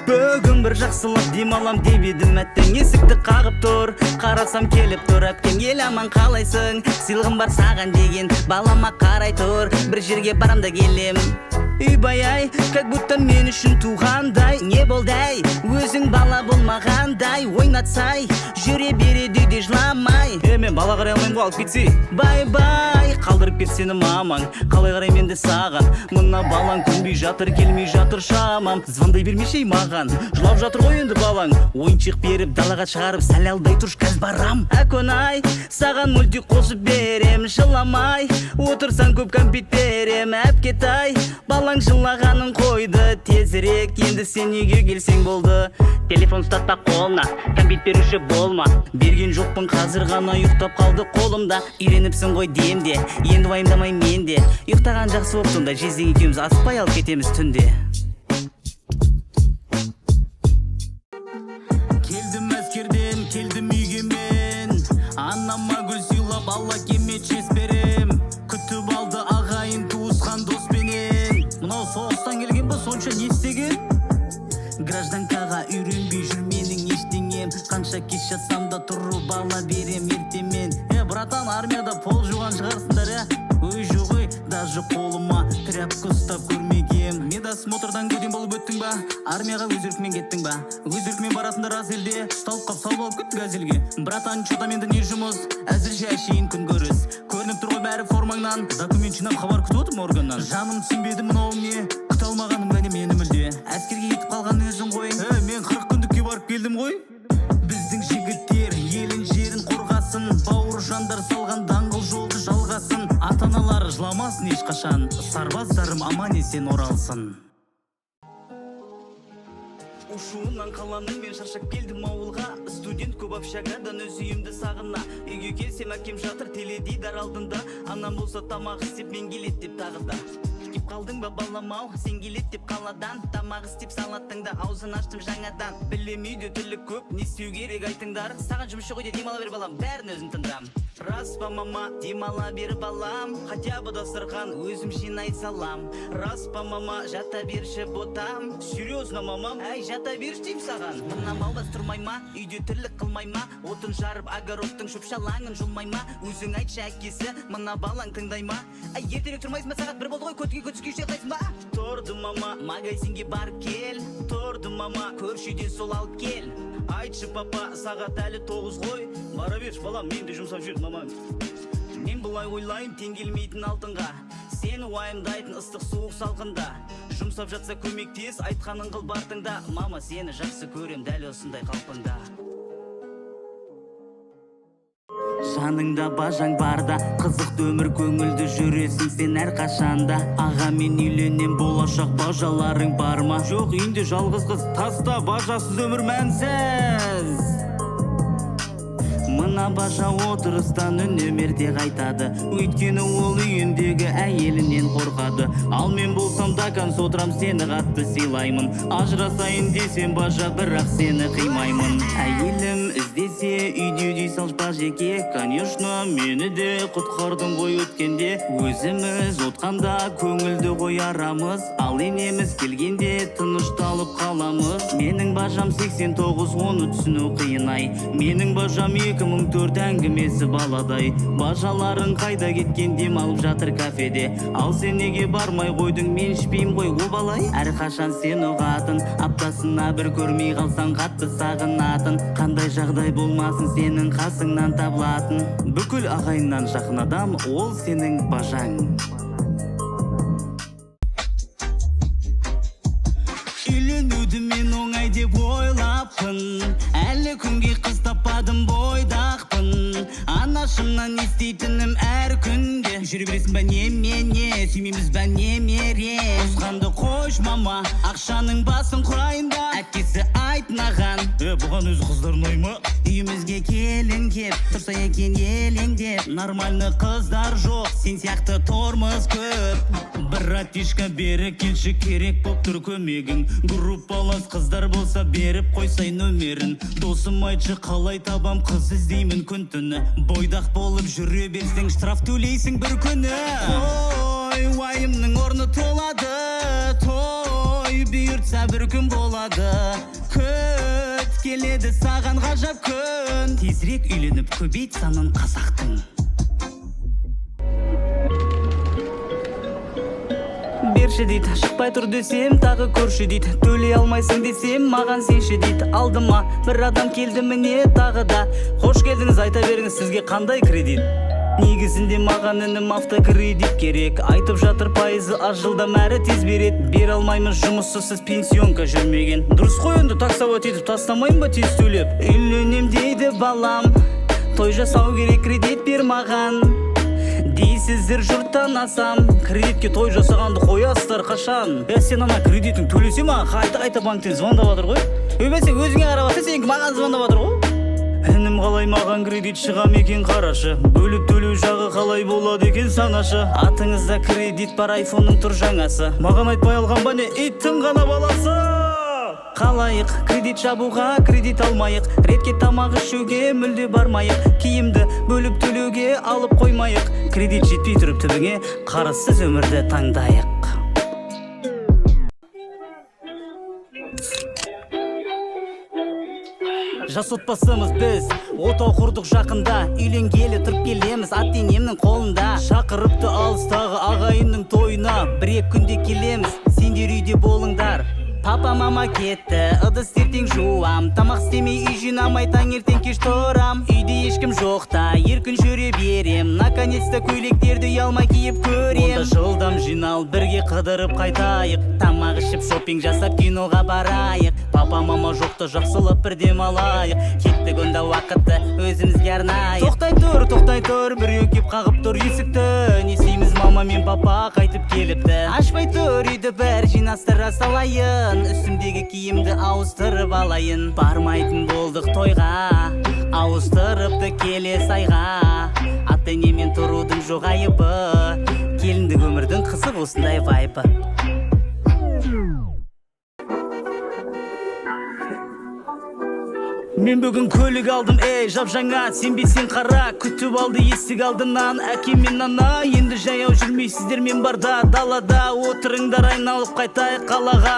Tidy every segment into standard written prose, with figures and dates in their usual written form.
Бүгін бір жақсылық демалам деп едім, әттең есікті қағып тұр. Қарасам келіп тұр, әпкем ел аман қалайсың? Сыйлығым бар саған деген балама қарай тұр. Бір жерге барам да келем. Үйбай-ай, как будто мен үшін туғандай. Не болды-ай, өзің бала болмағандай. Ойнатсай, жүре береді де жыламай. Мен бала қарай алмайым ғой, алып кетсей. Бай-бай, қалдырып кетсені мамаң. Қалай қарай мен де саған? Мына балаң күнбей жатыр, келмей жатыр шамам. Звондай бермешей маған, жылап жатыр ғой енді балаң. Ойыншық беріп далаға шығарып, сәл алдай тұрш, кәз барам. Әкон-ай, саған мультик қосып берем. Жыламай, отырсаң көп кәмпит берем. Әпкетай, балаң жылағанын қойды. Тезірек, енді сен үйге келсең болды. Телефон ұстатпа қолына, кәмпит беруші болма. Берген жоқпын, қазір ғана ұйықтап қалды қолымда. Үйреніпсің ғой демде, енді уайымдамай менде. Ұйықтаған жақсы болып сонда, жезден екеуміз аспай алып кетеміз түнде. Келдім әскерден, келдім үйге мен. Анама гүл сыйлап, алла кеме чес берем. Күтіп алды ағайын, туысқан доспенен. Мынау соғыстан келген ба, сонша не істеген? Гражданкаға үйренбей жүр менің ештеңем. Қанша кеш жатсам да тұрып ала берем ертемен. Братан, армияда пол жуған шығарсыңдар, Өй жоғый, даже қолыма тряпка ұстап көрмегем. Медосмотрдан көден болып өттің ба? Армияға өз еркімен кеттің ба? Өз еркімен барасыңдар аз елде, ұсталып қап салып алып кеттік әзелге. Братан, чотам енді не жұмыс? Әзірше әшейін күн көріс. Көрініп тұр ғой бәрі формаңнан, документ жинап хабар күтіп отырмын органнан. Жаным түсінбеді мынауың не? Күте алмағаным бәне мені мүлде. Әскерге кетіп қалған өзің ғой. Мен 40 күндікке барып келдім ғой. Біздің жігіттер елін жерін қорғасын, бауыр жандар салған даңғыл жолды жалғасын. Ата-аналары жыламасын ешқашан, сарбаздарым аман есен оралсын. Ушуынан қаланың мен шаршап келдім ауылға. Студент көп общагадан өз үйімді сағына. Үйге келсем әкем жатыр теледидар алдында. Анам болса тамақ істеп мен келет деп тағы да. Кеп қалдың ба балам-ау, сен келет деп қаладан. Тамақ істеп салаттың да аузын аштым жаңадан. Білем үйде түрлі көп, не істеу керек айтыңдар. Саған жұмыс жоқ үйде, демала бер балам, бәрін өзім тындырам. Рас па мама, демала бер балам, хотя бы дастархан өзім жинай салам. Рас па мама, жата берші ботам. Серьезно мамам, әй жата берші дейм саған. Мына малбас тұрмай ма, үйде тірлік қылмай ма? Отын жарып огородтың шөпшалаңын жұлмай ма? Өзің айтшы әкесі, мына балаң тыңдай ма? Әй ертерек тұрмайсың ба, сағат 1 болды ғой, көтіге көтіскеште қайтайсың ба? Тұрды мама, магазинге барып кел. Тұрды мама, көршіде сол алып кел. Айтшы папа, сағат әлі 9 ғой. Бара берші балам, мен де жұмсап жүр мамам. Мен бұлай ойлайым, тең келмейтін алтынға. Сені уайымдайтын ыстық суық салқында. Жұмсап жатса көмектес, айтқанын қыл бартыңда. Мама, сені жақсы көрем дәл осындай қалпыңда. Жаныңда бажаң барда, қызықты өмір көңілді жүресің сен әр қашанда. Аға мен үйленем, болашақ бажаларың бар ма? Жоқ, үйінде жалғыз қыз, таста бажасыз өмір мәнсіз. Мына бажа отырыстан үнемерде қайтады, өйткені ол үйіндегі әйелінен қорқады. Ал мен болсам даканс отырам, сені қатты сыйлаймын. Ажырасайын десем бажа, бірақ сені қимаймын. Әйелім іздесе үйде дей салшпа жеке. Конечно, мені де құтқардың ғой өткенде. Өзіміз отқанда көңілді ғой арамыз, ал енеміз келгенде тынышталып қаламыз. Менің бажам 89, оны түсіну қиынай. Менің бажам 2004 әңгімесі баладай. Бажаларың қайда кеткен, демалып жатыр кафеде. Ал сен неге бармай қойдың, мен ішпейм ғой обалай. Әр қашан сен ұғатын, аптасына бір көрмей қалсаң қатты сағынатын. Қандай жағдай болмасын, сенің қасыңнан табылатын. Бүкіл ағайыннан жақын адам, ол сенің бажаң. Үйленуді мен оңай деп ойлаппын, әлі күнге қыз таппадым, бойдақпын. Анашымнан естейтінім әр күнде. Жүре бересің бә немене, сүймейміз бә немере. Осқанды қойш мама, ақшаның басын құрайында. Әкесі айтнаған, бұған өзі қыздар ұнай ма? Үйімізге келін кеп, тұрса екен елеңдеп. Нормальны қыздар жоқ, сен сияқты тормыз көп. Братишка бері келші, керек боп тұр көмегің. Группалас қыздар болса беріп қойсай нөмерін. Досым айтшы, қалай табам қыз іздеймін күн түні. Бойдақ болып жүре берсең, штраф төлейсің бір күні. Ой, уайымның орны толады, той бұйыртса қайта бір күн болады. Күт келеді саған ғажап күн. Тезірек үйленіп көбейт санын қазақтың. Берші дейді, шықпай тұр десем, тағы көрші дейді. Төлей алмайсың десем, маған сенші дейді. Алдыма бір адам келді міне тағы да. Қош келдіңіз, айта беріңіз, сізге қандай кредит? Негізінде маған інім автокредит керек. Айтып жатыр пайызы аз жылдам әрі тез берет. Бер алмаймыз жұмыссыз сіз пенсионка жүрмеген. Дұрыс қой енді таксовать етіп тастамайын ба тез төлеп? Үйленем дейді балам, той жасау керек, кредит бер маған дейсіздер жұрттан асам. Кредитке той жасағанды қоясыздар қашан? Сен ана кредитің төлесе ма? Қайта банктен звондап жатыр ғой. Өбәсе өзіңе қарап жатыр, сенікі маған звондап жатыр ғой. Інім қалай маған кредит шығам екен қарашы. Бөліп төлеу жағы қалай болады екен санашы. Атыңызда кредит бар, айфонның тұр жаңасы. Маған айтпай алған ба не иттің ғана баласы? Қалайық кредит жабуға, кредит алмайық. Ретке тамақ ішуге мүлде бармайық. Киімді бөліп төлеуге алып қоймайық. Кредит жетпей тұрып түбіңе қарызсыз өмірді таңдайық. Жас отбасымыз біз, отау құрдық жақында. Үйленгелі тұрып келеміз, ат-енемнің қолында. Шақырыпты алыстағы ағайынның тойына. Бір-ек күнде келеміз, сендер үйде болыңдар. Папа мама кетті, ыдыс ертең жуам. Тамақ істемей үй жинамай таңертең кеш тұрам. Үйде ешкім жоқта, еркін жүре берем. Наконец-то көйлектерді ұялмай киіп көрем. Онда жылдам жинал, бірге қыдырып қайтайық. Тамақ ішіп шоппинг жасап киноға барайық. Папа мама жоқта жақсылап бір дем алайық. Кеттік онда уақытты өзімізге арнайық. Тоқтай тұр, біреу кеп қағып тұр есікті. Не істейміз, мама мен папа қайтып келіпті. Ашпай тұр, үйді бір жинастыра салайын. Үстімдегі киімді ауыстырып алайын. Бармайтын болдық тойға, ауыстырыпты келес айға. Ата-енемен тұрудың жоқ айыбы. Келіндік өмірдің қызық осындай вайбы. Мен бүгін көлік алдым, жап жаңа, сенбесең қара. Күтіп алды есік алдынан әкем мен ана. Енді жаяу жүрмейсіздер, мен барда далада. Отырыңдар, айналып қайтайық қалаға.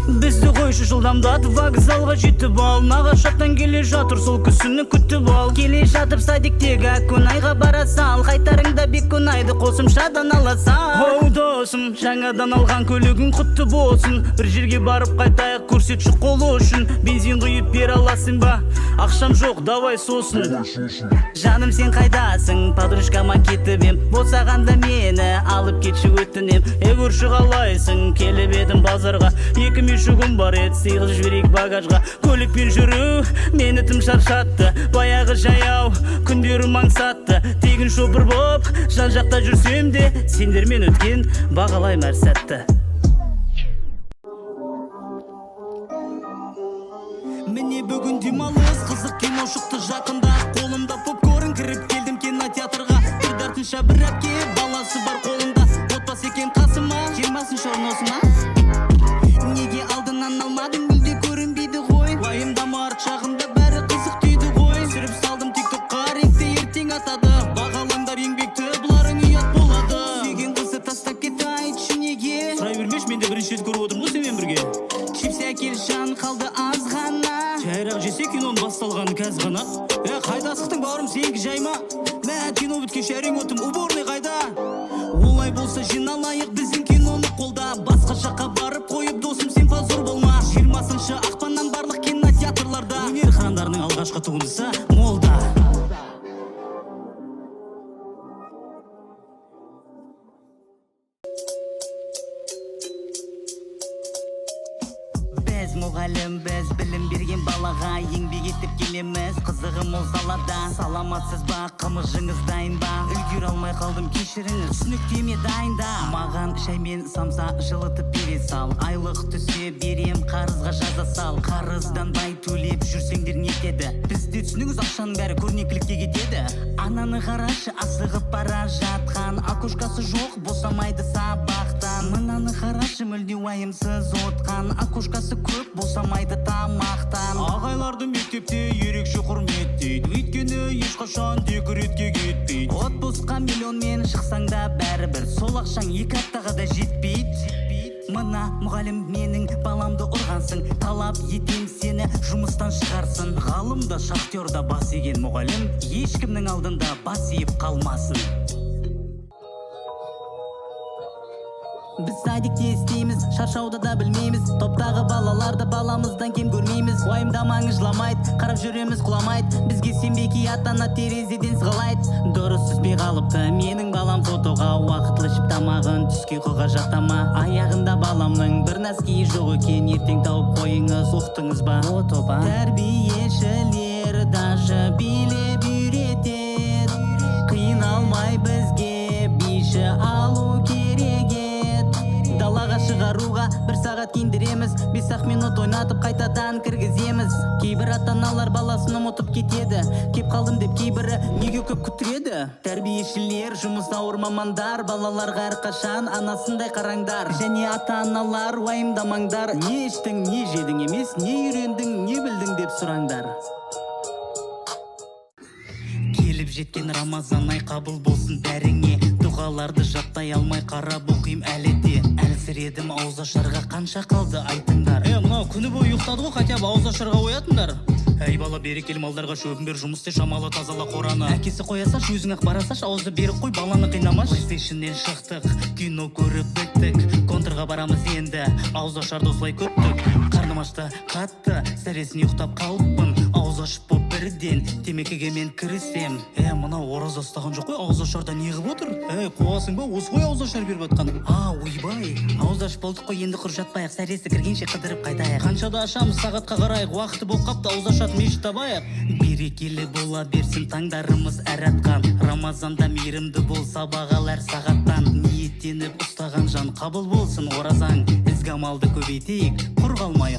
Бізді қойшы жылдамдат, вокзалға жетіп ал. Нағашаттан келе жатыр, сол күсіні күтіп ал. Келе жатып садиктегі Акунайға бара сал. Қайтарыңда Бекунайды қосымшадан аласал. Оу досым, жаңадан алған көлігің құтты болсын. Бір жерге барып қайтайық, көрсетші қолы үшін. Бензин құйып бер аласың ба? Ақшам жоқ, давай сосын. Жаным сен қайдасың, подружкама кетіп ем. Босағанда мені алып кетші өтінем. Көрші қалайсың, келіп едім базарға. Екі шүгім бар ет, сыйлық жіберейік багажға. Көлікпен жүру мені тым шаршатты. Баяғы жаяу күндерім аңсатты. Тегін шопыр боп жан жақта жүрсем де, сендермен өткен бағалайым әр сәтті. Міне бүгін демалыс, қызық кино шықты жақында. Қолымда попкорн, кіріп келдім кинотеатрға. Бір дартынша бір әпке, баласы бар қолында. Отбасы екен қасыма, 20-шы орносына. Неге алдынан алмадың, мүлде көрінбейді ғой. Уайымдама, арт жағында бәрі қызық дейді ғой. Сүріп салдым тиктокқа, рингте ертең атады. Бағалаңдар еңбекті, бұларың ұят болады. Сүйген қызды тастап кетті, айтшы неге? Сұрай бермеш, мен де бірінші рет көріп отырмын ғой сенімен бірге. Чипсы әкел, жан қалды аз ғана. Жайрақ жесе киноның басталғаны кәз ғана. Қайда асықтың бауырым, сенікі жай ма? Мә, кино біткеш әрең отым, уборный қайда? Олай болса жиналайық, біздің киноны қолда. Басқа жаққа барып қойып досым, сен позор болма. 20-шы ақпаннан барлық кинотеатрларда. Өнер хандарының алғашқы туындысы молда. Біз мұғалім, біз білім берген балаға. Еңбек етіп келеміз, қызығы мол салада. Саламатсыз ба, қымызыңыз дайын ба? Үлгер алмай қалдым, кешіріңіз, түсініктеме дайында. Маған шай мен самса жылытып бере сал. Айлық түсе берем, қарызға жаза сал. Қарыздан бай төлеп жүрсеңдер нетеді? Бізде түсініңіз, ақшаның бәрі көрнекілікке кетеді. Ананы қарашы, асығып бара жатқан. Акушкасы жоқ, босамайды сабақтан. Мынаны қарашы, мүлде уайымсыз отқан. Акушкасы көп, босамайды тамақтан. Ағайларды мектепте ерекше құрметтейді. Өйткені ешқашан декретке кетпейді. Отпусқа миллионмен шықсаң да бәрібір. Сол ақшаң 2 аптаға да жетпейді. Мына мұғалім менің баламды ұрғансың, талап етем сені жұмыстан шығарсын. Ғалымда шахтерда бас иген мұғалім ешкімнің алдында бас иіп қалмасын. Біз садикте істейміз, шаршауды да білмейміз. Топтағы балаларды баламыздан кем көрмейміз. Уайымдамаңыз, жыламайды, қарап жүреміз, құламайды. Бізге сенбеки ата-ана терезеден сығалайды. Дұрыс түспей қалыпты менің балам фотоға, уақытлы ішіп тамағын түске қойға жатама. Аяғында баламның бір нәскиі жоқ екен, ертең тауып қойыңыз, ұқтыңыз ба? Фотоға тәрбиешілер даже билеп үйретеді, қиналмай бізге биші алу керек еді. Далаға шығаруға 1 сағат киіндіреміз, 5-ақ минут ойнатып қайтадан кіргіземіз. Кейбір ата-аналар баласын ұмытып кетеді, кеп қалдым деп кейбірі неге көп күттіреді. Тәрбиешілер жұмыс ауыр мамандар, балаларға әрқашан анасындай қараңдар. Және ата-аналар уайымдамаңдар, не іштің, не жедің емес, не үйрендің, не білдің деп сұраңдар. Келіп жеткен Рамазан ай қабыл болсын бәріңе, дұғаларды жаттай алмай қарап оқим әлі де. Әлсіредім ауыз ашарға, қанша қалды айтыңдар. Мынау күні бойы ұйықтады ғой, хотя бы ауыз ашарға оятындар. Әй бала, берекелі малдарға шөбін бер, жұмыс істе, шамалы тазала қораны. Әкесі қоясаш, өзің-ақ барасаш, ауызды беріп қой, баланы қинамаш. PlayStationнен шықтық, кино көріп біттік, контрға барамыз енді, ауыз ашарды осылай көттік. Қарным ашты қатты, сәресін ұйықтап қалыппын, ауыз ашып боп бірден темекіге мен кірісем. Мынау ораза ұстаған жоқ қой, ауыз ашарда не қылып отыр? Қуасың ба, осы ғой ауыз ашар беріп жатқан. Ойбай, ауыз ашып болдық қой, енді құр жатпайық, сәресі кіргенше қыдырып қайтайық. Қаншада ашамыз, сағатқа қарайық, уақыты болып қапты, ауыз ашатын мешіт табайық. Берекелі бола берсін таңдарымыз әр атқан, Рамазанда мейірімді болса бағал әр сағаттан. Ниеттеніп ұстаған жан қабыл болсын оразаң, ізгі амалды көбейтейік, құр қалмай